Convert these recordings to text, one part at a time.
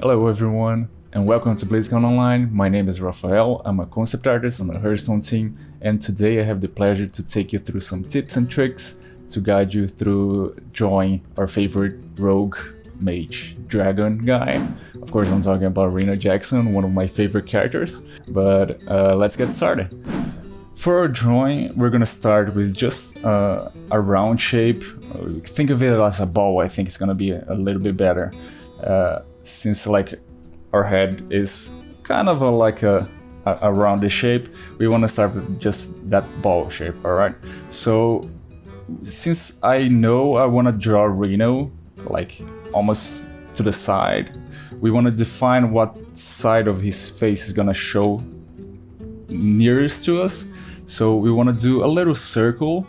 Hello everyone, and welcome to BlizzCon Online. My name is Rafael, I'm a concept artist on the Hearthstone team, and today I have the pleasure to take you through some tips and tricks to guide you through drawing our favorite rogue, mage, dragon guy. Of course I'm talking about Reno Jackson, one of my favorite characters, but let's get started. For our drawing, we're gonna start with just a round shape. Think of it as a ball. I think it's gonna be a little bit better. Since like our head is kind of like a rounded shape, we want to start with just that ball shape. All right, so since I know I want to draw Reno like almost to the side, we want to define what side of his face is gonna show nearest to us. So we want to do a little circle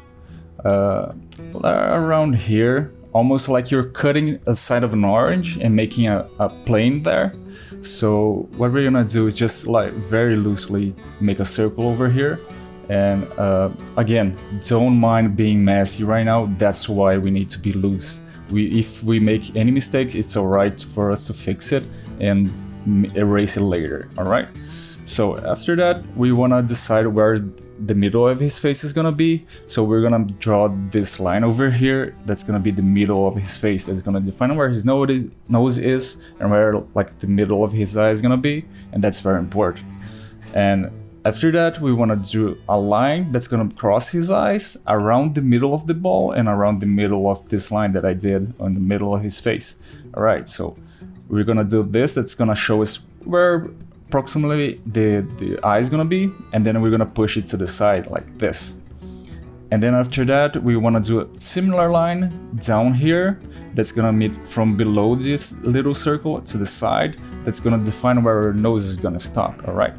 around here, almost like you're cutting a side of an orange and making a plane there. So what we're gonna do is just like very loosely make a circle over here. And again, don't mind being messy right now. That's why we need to be loose. If we make any mistakes, it's alright for us to fix it and erase it later, alright? So after that, we wanna decide where the middle of his face is gonna be. So we're gonna draw this line over here. That's gonna be the middle of his face. That's gonna define where his nose is and where like the middle of his eye is gonna be. And that's very important. And after that, we wanna do a line that's gonna cross his eyes around the middle of the ball and around the middle of this line that I did on the middle of his face. All right, so we're gonna do this. That's gonna show us where approximately the eye is gonna be, and then we're gonna push it to the side like this. And then after that, we want to do a similar line down here that's gonna meet from below this little circle to the side. That's gonna define where our nose is gonna stop. All right.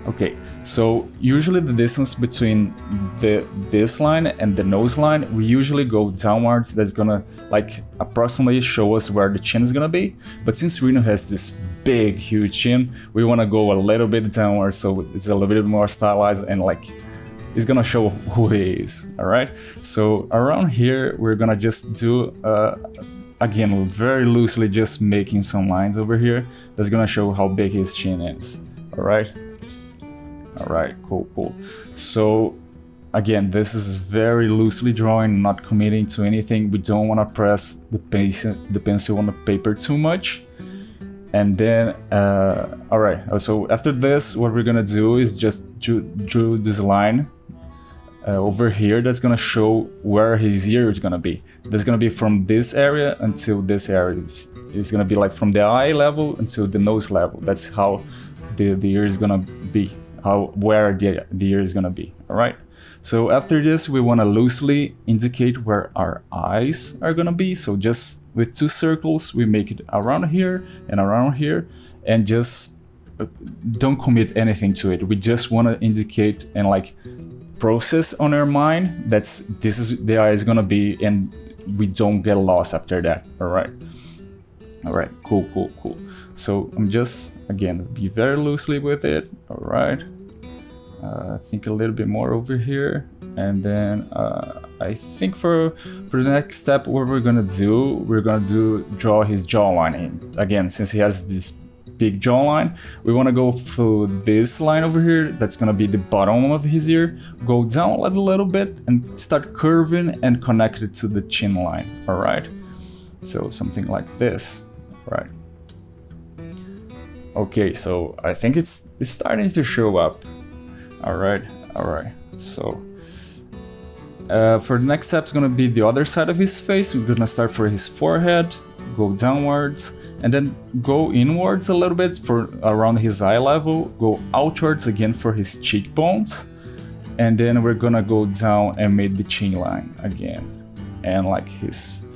Okay, so usually the distance between this line and the nose line, we usually go downwards. That's gonna like approximately show us where the chin is gonna be. But since Reno has this big, huge chin, we wanna go a little bit downwards so it's a little bit more stylized and like it's gonna show who he is. All right. So around here, we're gonna just do again very loosely, just making some lines over here. That's gonna show how big his chin is. All right. Alright, cool. So again, this is very loosely drawing, not committing to anything. We don't want to press the pencil on the paper too much. And then, alright, so after this, what we're gonna do is just draw this line over here. That's gonna show where his ear is gonna be. That's gonna be from this area until this area. It's gonna be like from the eye level until the nose level. That's how the ear is gonna be. Where the ear is gonna be. All right, so after this, we want to loosely indicate where our eyes are gonna be. So just with two circles, we make it around here, and just don't commit anything to it. We just want to indicate and like process on our mind this is the eye is gonna be, and we don't get lost after that. All right, cool. So I'm just, again, be very loosely with it. All right. Think a little bit more over here. And then I think for the next step, what we're gonna do, draw his jawline. And again, since he has this big jawline, we wanna go through this line over here. That's gonna be the bottom of his ear. Go down a little bit and start curving and connect it to the chin line. All right. So something like this. All right. Okay, so I think it's starting to show up. All right. So for the next step is gonna be the other side of his face. We're gonna start for his forehead, go downwards, and then go inwards a little bit for around his eye level. Go outwards again for his cheekbones, and then we're gonna go down and make the chin line again, and like his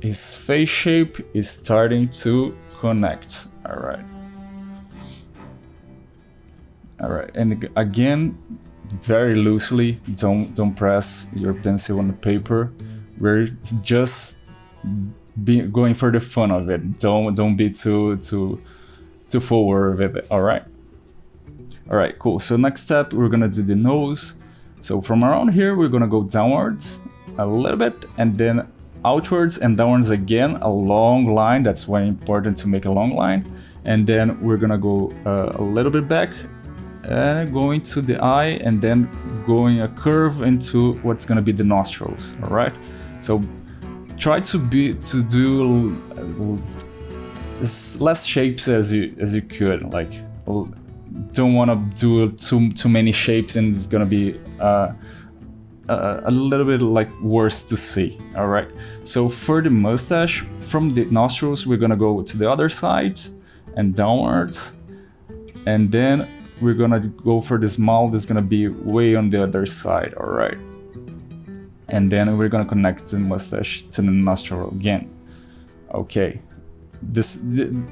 face shape is starting to connect. All right, and again, very loosely. Don't press your pencil on the paper. We're just going for the fun of it. Don't be too forward with it. All right, cool. So next step, we're gonna do the nose. So from around here, we're gonna go downwards a little bit, and then outwards and downwards again, a long line. That's very important to make a long line. And then we're gonna go a little bit back and going to the eye, and then going a curve into what's gonna be the nostrils. All right. So try to do as less shapes as you could. Like, don't want to do too many shapes, and it's gonna be a little bit like worse to see. All right. So for the mustache, from the nostrils, we're gonna go to the other side and downwards, and then we're gonna go for this mouth that's gonna be way on the other side. All right. And then we're gonna connect the mustache to the nostril again. Okay.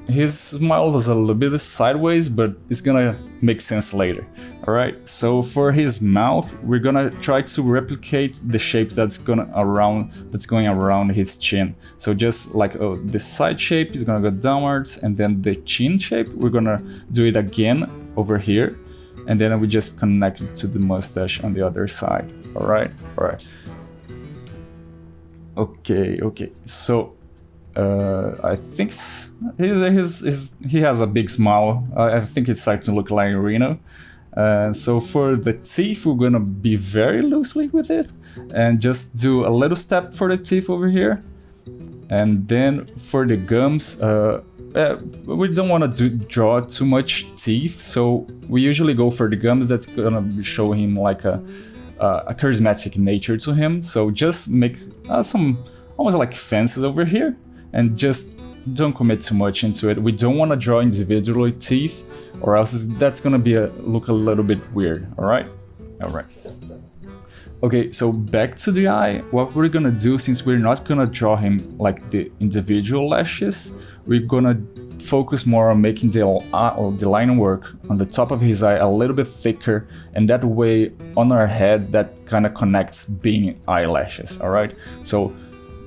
His smile is a little bit sideways, but it's gonna make sense later. All right. So for his mouth, we're gonna try to replicate the shapes that's going around his chin. So just like the side shape is gonna go downwards, and then the chin shape, we're gonna do it again over here, and then we just connect it to the mustache on the other side. All right. All right. Okay. So I think he has a big smile. I think it's starting to look like Reno. So for the teeth, we're gonna be very loosely with it, and just do a little step for the teeth over here. And then for the gums, we don't want to draw too much teeth, so we usually go for the gums that's gonna show him like a charismatic nature to him. So just make some almost like fences over here, and just don't commit too much into it. We don't want to draw individually teeth, or else that's gonna look a little bit weird. All right. Okay, so back to the eye. What we're gonna do, since we're not gonna draw him like the individual lashes, we're gonna focus more on making the line work on the top of his eye a little bit thicker, and that way on our head that kind of connects being eyelashes. All right. So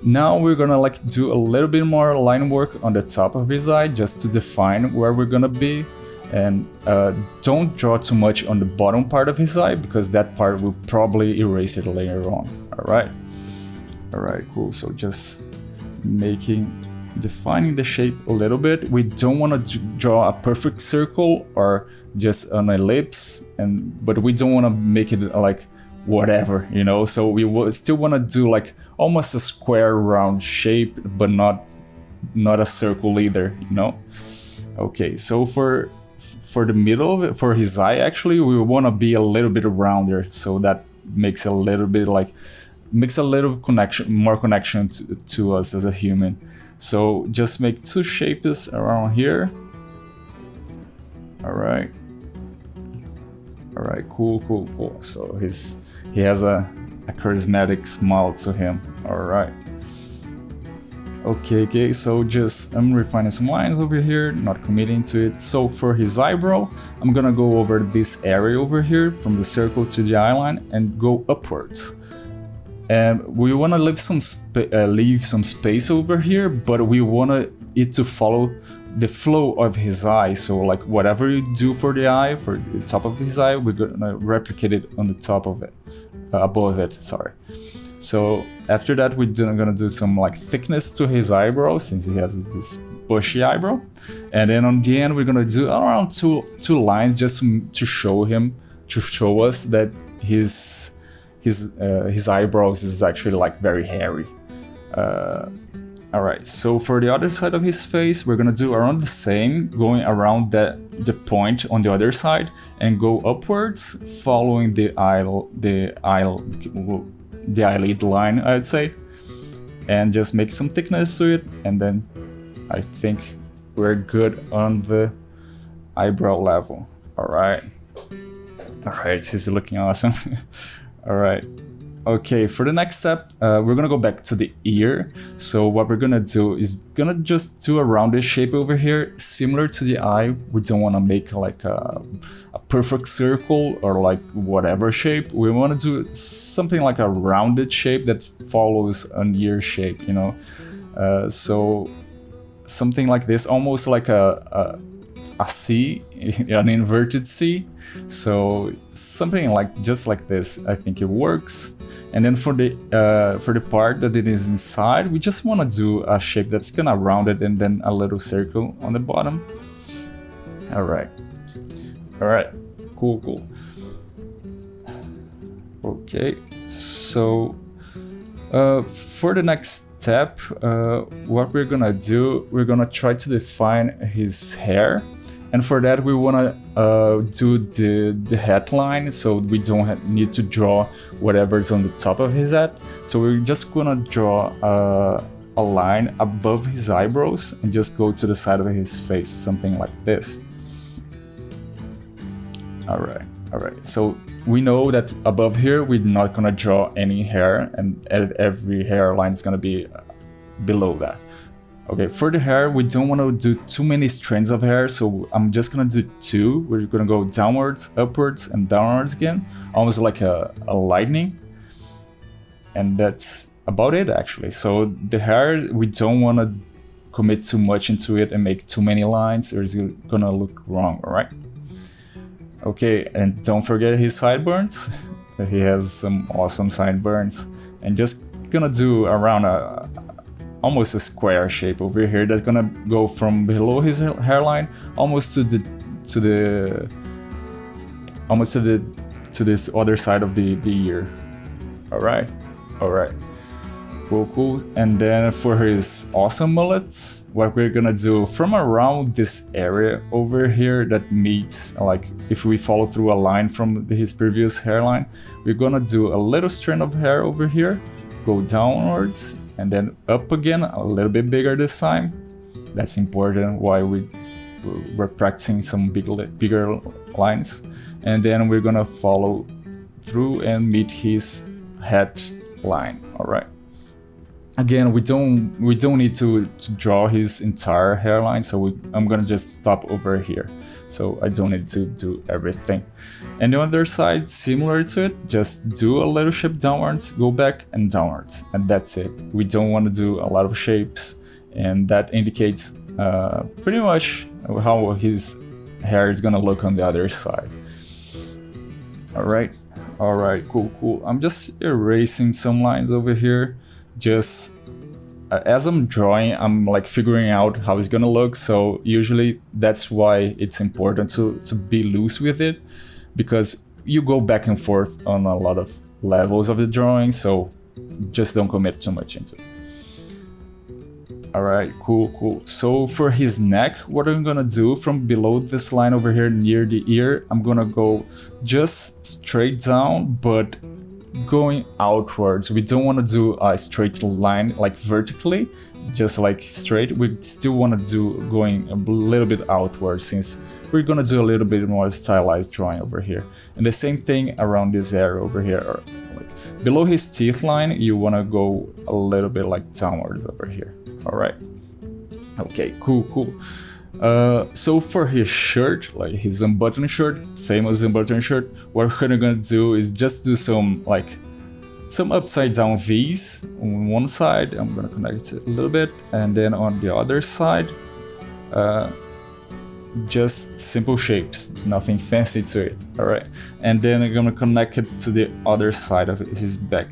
now we're gonna like do a little bit more line work on the top of his eye, just to define where we're gonna be. And don't draw too much on the bottom part of his eye, because that part will probably erase it later on. All right, cool. So just defining the shape a little bit. We don't want to draw a perfect circle or just an ellipse, but we don't want to make it like whatever, you know. So we still want to do like almost a square round shape, but not a circle either, you know. Okay, so for the middle of it, for his eye, actually, we want to be a little bit rounder, so that makes a little more connection to us as a human. So just make two shapes around here. All right, cool. So he has a charismatic smile to him. All right. Okay, so I'm refining some lines over here, not committing to it. So for his eyebrow, I'm gonna go over this area over here from the circle to the eyeline and go upwards. And we wanna leave some space over here, but we want it to follow the flow of his eye. So like whatever you do for the eye, for the top of his eye, we're gonna replicate it on the top of it, above it, sorry. So after that, we're gonna do some like thickness to his eyebrow, since he has this bushy eyebrow. And then on the end, we're gonna do around two lines, just to show us that his eyebrows is actually like very hairy. All right, so for the other side of his face, we're gonna do around the same, going around the point on the other side and go upwards, following the eyelid line, I would say, and just make some thickness to it, and then I think we're good on the eyebrow level. All right, this is looking awesome. All right. Okay, for the next step, we're gonna go back to the ear. So what we're gonna do is just do a rounded shape over here, similar to the eye. We don't wanna make like a perfect circle or like whatever shape. We wanna do something like a rounded shape that follows an ear shape, you know? So something like this, almost like a C, an inverted C. So something like just like this, I think it works. And then for the part that it is inside, we just want to do a shape that's kind of rounded and then a little circle on the bottom. All right, cool. Okay, so for the next step, what we're gonna do, we're gonna try to define his hair. And for that, we want to do the headline, so we don't need to draw whatever's on the top of his head. So we're just going to draw a line above his eyebrows and just go to the side of his face, something like this. All right. So we know that above here, we're not going to draw any hair, and every hairline is going to be below that. Okay, for the hair, we don't want to do too many strands of hair, so I'm just gonna do 2. We're gonna go downwards, upwards, and downwards again, almost like a lightning. And that's about it, actually. So the hair, we don't want to commit too much into it and make too many lines, or it's gonna look wrong, alright? Okay, and don't forget his sideburns. He has some awesome sideburns. And just gonna do around almost a square shape over here that's gonna go from below his hairline almost to this other side of the ear. All right, cool. And then for his awesome mullets, what we're gonna do from around this area over here that meets, like if we follow through a line from his previous hairline, we're gonna do a little strand of hair over here, go downwards, and then up again, a little bit bigger this time. That's important, why we're practicing some bigger lines. And then we're gonna follow through and meet his head line, all right? Again, we don't need to draw his entire hairline, so I'm gonna just stop over here. So I don't need to do everything. And the other side, similar to it, just do a little shape downwards, go back and downwards, and that's it. We don't want to do a lot of shapes, and that indicates pretty much how his hair is gonna look on the other side. All right, cool. I'm just erasing some lines over here. Just as I'm drawing, I'm like figuring out how it's gonna look. So usually that's why it's important to be loose with it, because you go back and forth on a lot of levels of the drawing. So just don't commit too much into it. All right, cool. So for his neck, what I'm gonna do from below this line over here near the ear, I'm gonna go just straight down, but going outwards. We don't want to do a straight line like vertically, just like straight. We still want to do going a little bit outwards, since we're gonna do a little bit more stylized drawing over here. And the same thing around this area over here. Like below his teeth line, you want to go a little bit like downwards over here. All right. Okay, cool. So for his shirt, like his unbuttoned shirt, famous unbuttoned shirt, what we're gonna do is just do some upside down V's on one side. I'm gonna connect it a little bit, and then on the other side, just simple shapes, nothing fancy to it. All right, and then I'm gonna connect it to the other side of his back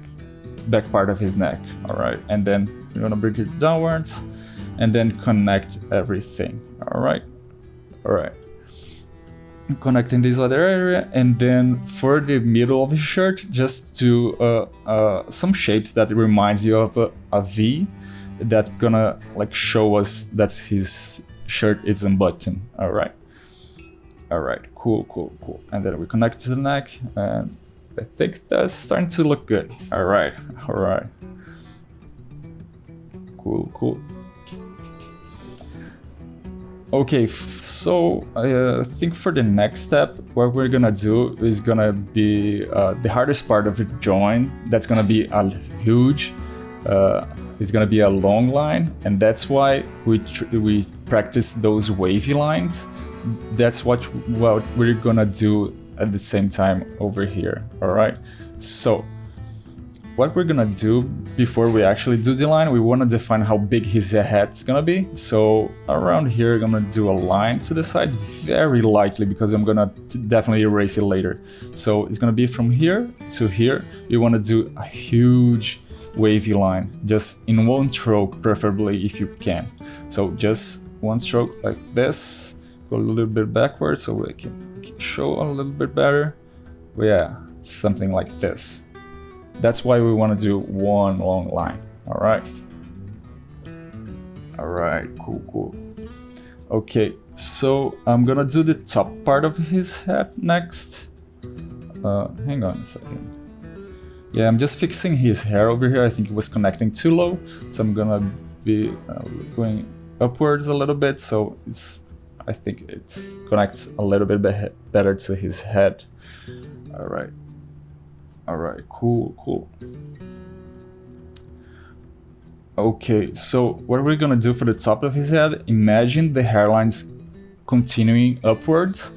part of his neck. All right, and then we're gonna bring it downwards, and then connect everything. All right. Connecting this other area, and then for the middle of the shirt, just do some shapes that reminds you of a V, that's gonna like show us that his shirt is unbuttoned. All right, cool. And then we connect to the neck, and I think that's starting to look good. All right, cool. Okay, so I think for the next step, what we're gonna do is gonna be the hardest part of the drawing. That's gonna be a huge, it's gonna be a long line, and that's why we practice those wavy lines. That's what we're gonna do at the same time over here. All right, so what we're gonna do before we actually do the line, we wanna define how big his head's gonna be. So around here, I'm gonna do a line to the side very lightly because I'm gonna definitely erase it later. So it's gonna be from here to here. We wanna do a huge wavy line, just in one stroke, preferably if you can. So just one stroke like this, go a little bit backwards so we can show a little bit better. But yeah, something like this. That's why we want to do one long line. All right, cool. Okay, so I'm gonna do the top part of his head next. Hang on a second. Yeah, I'm just fixing his hair over here. I think it was connecting too low, so I'm gonna be going upwards a little bit, so I think it connects a little bit better to his head. All right, cool. Okay, so what we're gonna do for the top of his head, imagine the hairlines continuing upwards,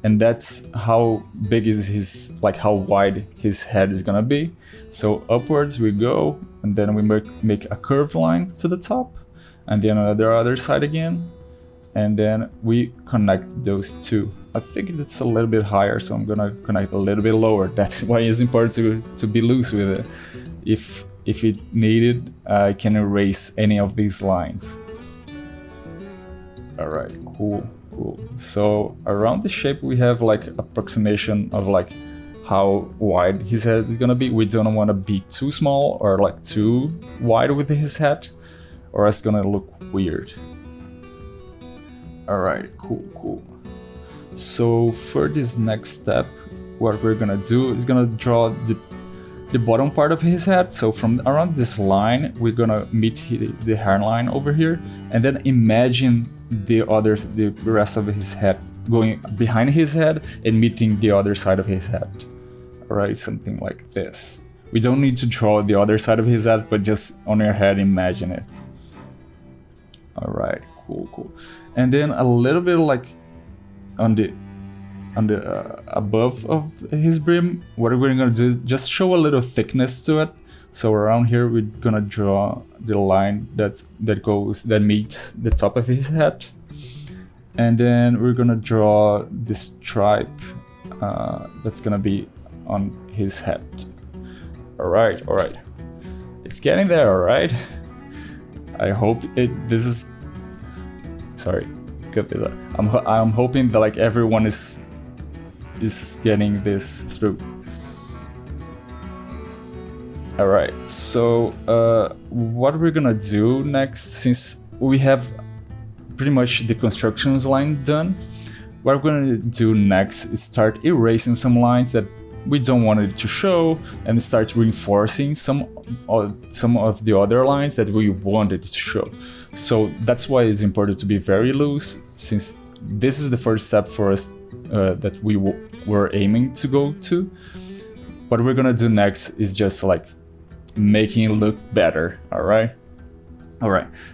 and that's how big is his, like how wide his head is gonna be. So upwards we go, and then we make a curved line to the top, and then on the other side again, and then we connect those two. I think it's a little bit higher, so I'm gonna connect a little bit lower. That's why it's important to be loose with it. If it needed, I can erase any of these lines. All right, cool. So around the shape we have like approximation of like how wide his head is gonna be. We don't want to be too small or like too wide with his head, or it's gonna look weird. All right, cool. So for this next step, what we're gonna do is gonna draw the bottom part of his head. So from around this line, we're gonna meet the hairline over here, and then imagine the rest of his head going behind his head and meeting the other side of his head. All right, something like this. We don't need to draw the other side of his head, but just on your head, imagine it. All right, cool. And then a little bit like on the above of his brim, what we're gonna do is just show a little thickness to it. So around here we're gonna draw the line that meets the top of his head, and then we're gonna draw the stripe that's gonna be on his head. All right, it's getting there. All right. I hope this is. Sorry, cut this out. I'm hoping that like everyone is getting this through. All right, so what we're gonna do next, since we have pretty much the constructions line done, what we're gonna do next is start erasing some lines that we don't want it to show, and start reinforcing some of the other lines that we wanted to show. So that's why it's important to be very loose, since this is the first step for us that we were aiming to go to. What we're gonna do next is just like making it look better. All right.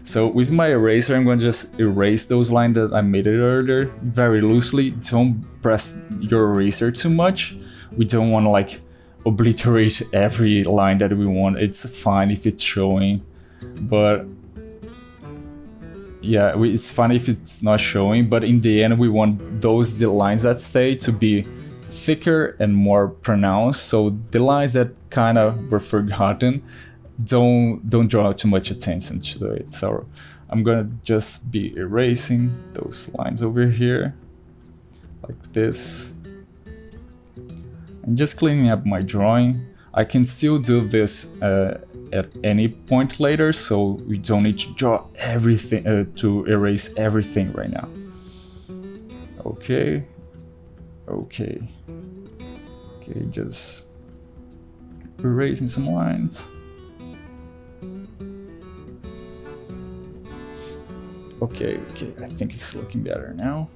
So with my eraser, I'm going to just erase those lines that I made it earlier very loosely. Don't press your eraser too much. We don't want to like obliterate every line that we want. It's fine if it's showing, but yeah, it's fine if it's not showing. But in the end, we want the lines that stay to be thicker and more pronounced. So the lines that kind of were forgotten, don't draw too much attention to it. So I'm gonna just be erasing those lines over here like this, and just cleaning up my drawing. I can still do this at any point later, so we don't need to draw everything to erase everything right now. Okay, just erasing some lines. Okay, I think it's looking better now.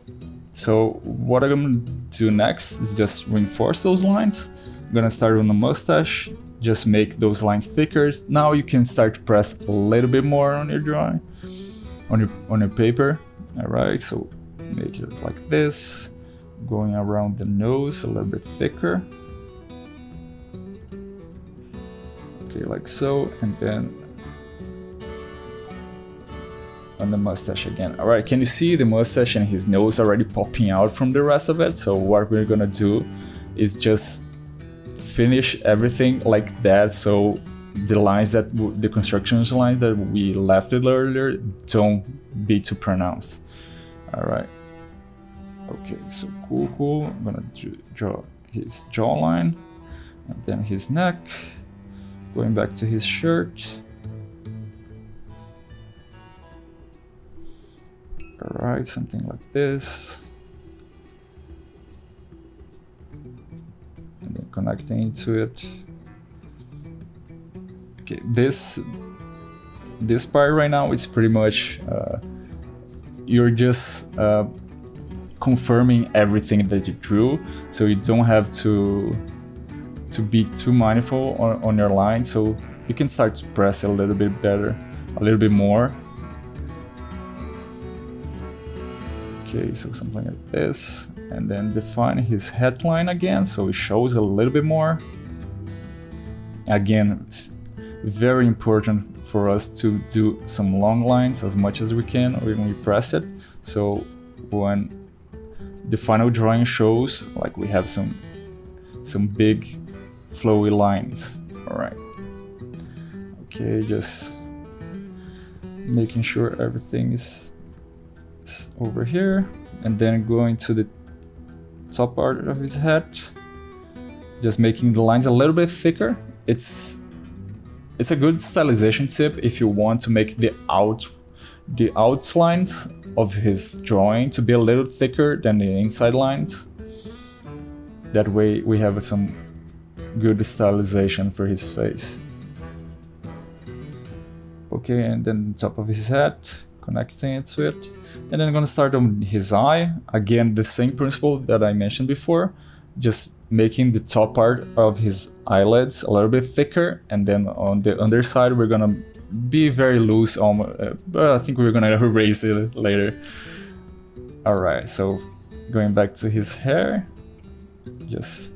So what I'm gonna do next is just reinforce those lines. I'm gonna start on the mustache, just make those lines thicker. Now you can start to press a little bit more on your drawing, on your paper. All right, so make it like this, going around the nose a little bit thicker. Okay, like so, and then on the mustache again. All right, can you see the mustache and his nose already popping out from the rest of it? So what we're gonna do is just finish everything like that, so the lines that the construction lines that we left it earlier don't be too pronounced. All right. Okay, so cool. I'm gonna draw his jawline, and then his neck, going back to his shirt. All right, something like this. And then connecting into it. Okay, this part right now is pretty much you're just confirming everything that you drew, so you don't have to be too mindful on your line, so you can start to press a little bit better, a little bit more. Okay, so something like this, and then define his headline again, so it shows a little bit more. Again, it's very important for us to do some long lines as much as we can when we press it, so when the final drawing shows like we have some big flowy lines. All right. Okay, just making sure everything is over here, and then going to the top part of his head, just making the lines a little bit thicker. It's a good stylization tip if you want to make the outlines of his drawing to be a little thicker than the inside lines. That way we have some good stylization for his face. Okay, and then top of his head, connecting it to it. And then I'm gonna start on his eye. Again, the same principle that I mentioned before, just making the top part of his eyelids a little bit thicker, and then on the underside we're gonna be very loose, but I think we're gonna erase it later. All right, so going back to his hair, just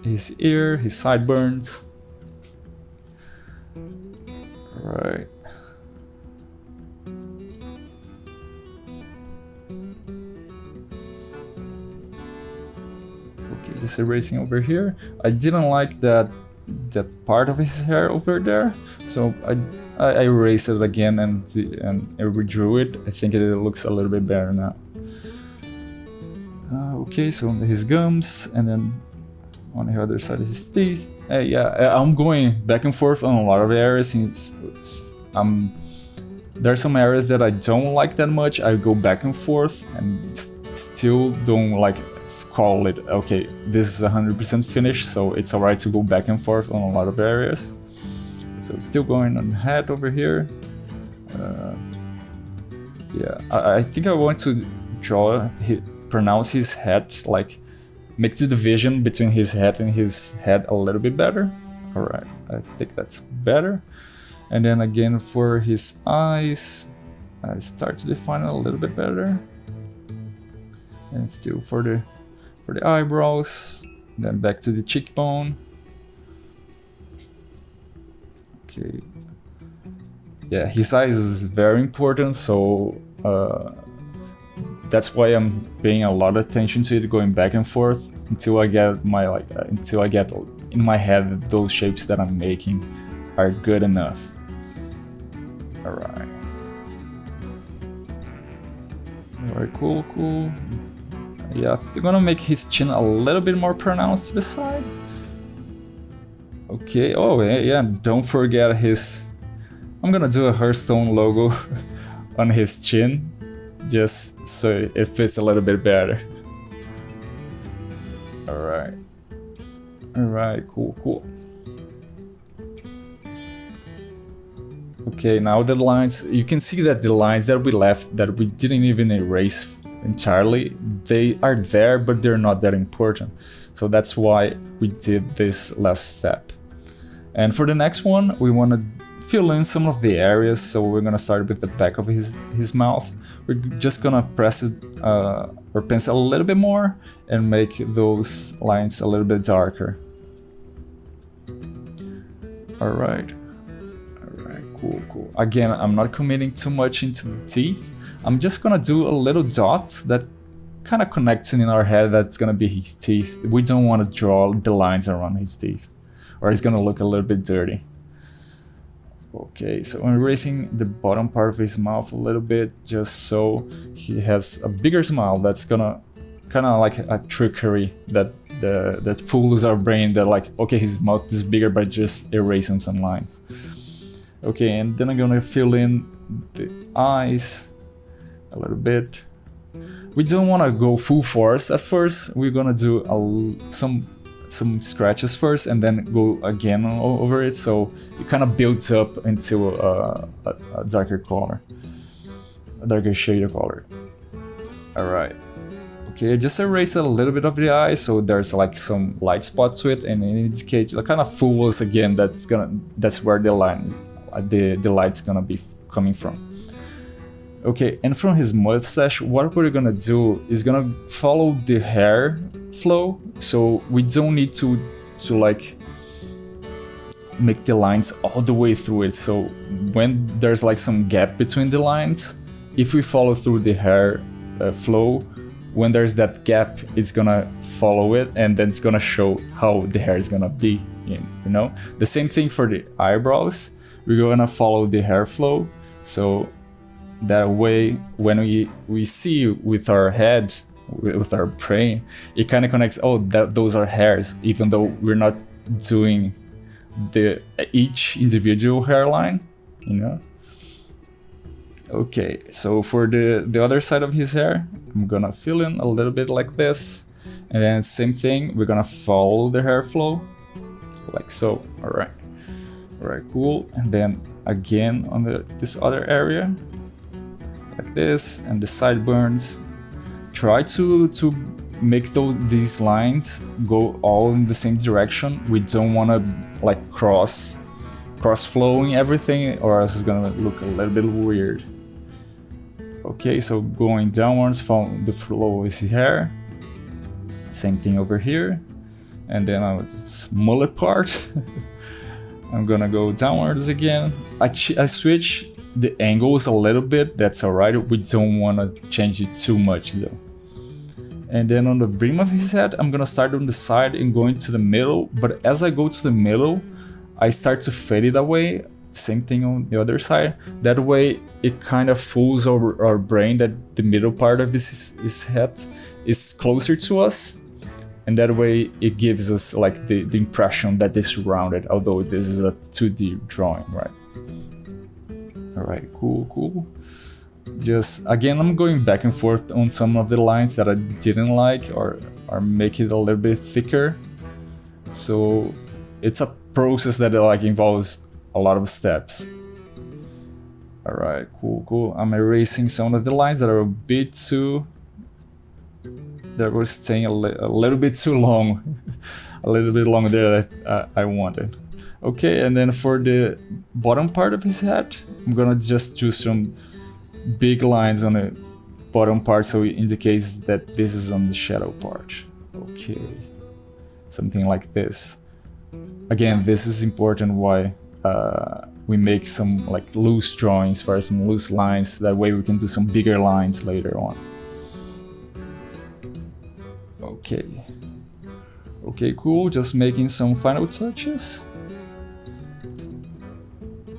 his ear, his sideburns. All right. Okay, just erasing over here. I didn't like that part of his hair over there, so I erased it again and I redrew it. I think it looks a little bit better now. Okay, so his gums, and then on the other side of his teeth. Yeah, I'm going back and forth on a lot of areas. There are some areas that I don't like that much. I go back and forth and still don't like call it, okay, this is 100% finished, so it's alright to go back and forth on a lot of areas. So still going on the head over here. Yeah, I think I want to pronounce his head, like make the division between his head and his head a little bit better. Alright, I think that's better. And then again for his eyes, I start to define it a little bit better. And still for the eyebrows, then back to the cheekbone. Okay. Yeah, his eyes is very important, so that's why I'm paying a lot of attention to it, going back and forth until I get in my head that those shapes that I'm making are good enough. All right. All right, cool. Yeah, I'm gonna make his chin a little bit more pronounced to the side. Okay, oh yeah, don't forget I'm gonna do a Hearthstone logo on his chin, just so it fits a little bit better. Alright, cool. Okay, now the lines, you can see that the lines that we left, that we didn't even erase entirely, they are there, but they're not that important. So that's why we did this last step. And for the next one, we want to fill in some of the areas, so we're gonna start with the back of his mouth. We're just gonna press it or pencil a little bit more and make those lines a little bit darker. Alright. Alright, cool. Again, I'm not committing too much into the teeth. I'm just gonna do a little dot that kind of connects in our head. That's gonna be his teeth. We don't want to draw the lines around his teeth, or it's gonna look a little bit dirty. Okay, so I'm erasing the bottom part of his mouth a little bit, just so he has a bigger smile. That's gonna kind of like a trickery that fools our brain that like, okay, his mouth is bigger by just erasing some lines. Okay, and then I'm gonna fill in the eyes a little bit. We don't want to go full force at first. We're gonna do some scratches first and then go again over it, so it kind of builds up into a darker color, a darker shade of color. Alright. Okay, just erase a little bit of the eye so there's like some light spots to it, and it indicates, like, kind of fool us again. That's where the light's gonna be coming from. Okay, and from his mustache, what we're gonna do is gonna follow the hair flow, so we don't need to like make the lines all the way through it. So when there's like some gap between the lines, if we follow through the hair flow, when there's that gap, it's gonna follow it, and then it's gonna show how the hair is gonna be, you know? The same thing for the eyebrows. We're gonna follow the hair flow, so that way when we see with our head, with our brain, it kind of connects, oh, those are hairs, even though we're not doing each individual hairline, you know? Okay, so for the other side of his hair, I'm gonna fill in a little bit like this, and then same thing, we're gonna follow the hair flow, like so. Alright, cool. And then again on this other area, like this, and the sideburns. Try to make these lines go all in the same direction. We don't want to like cross flowing everything, or else it's gonna look a little bit weird. Okay, so going downwards from the flow of his hair. Same thing over here. And then on this mullet part, I'm gonna go downwards again. I switch the angles a little bit, that's alright. We don't want to change it too much though. And then on the brim of his head, I'm gonna start on the side and going to the middle, but as I go to the middle, I start to fade it away. Same thing on the other side. That way it kind of fools our brain that the middle part of his head is closer to us, and that way it gives us like the impression that it's rounded, although this is a 2D drawing, right? Alright, cool. Just again, I'm going back and forth on some of the lines that I didn't like, or make it a little bit thicker. So it's a process that like involves a lot of steps. Alright, cool. I'm erasing some of the lines that are a bit too... that were staying a little bit too long. A little bit longer than I wanted. Okay, and then for the bottom part of his head, I'm gonna just do some big lines on the bottom part, so it indicates that this is on the shadow part. Okay, something like this. Again, this is important why we make some like loose drawings for some loose lines, that way we can do some bigger lines later on. Okay, cool, just making some final touches.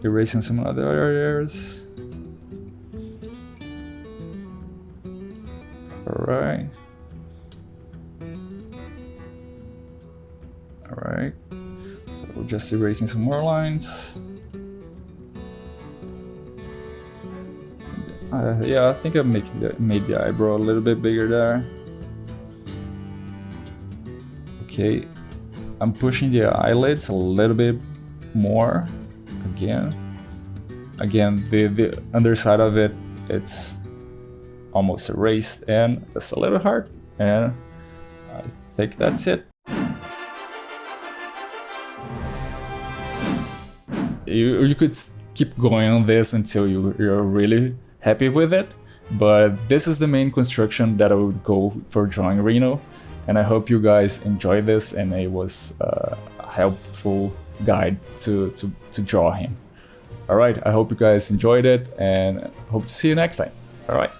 Erasing some other areas. Alright. So just erasing some more lines. Yeah, I think I made the eyebrow a little bit bigger there. Okay, I'm pushing the eyelids a little bit more. Again, the underside of it, it's almost erased, and just a little hard, and I think that's it. You could keep going on this until you're really happy with it, but this is the main construction that I would go for drawing Reno, and I hope you guys enjoyed this and it was a helpful guide to draw him. All right, I hope you guys enjoyed it and hope to see you next time. All right.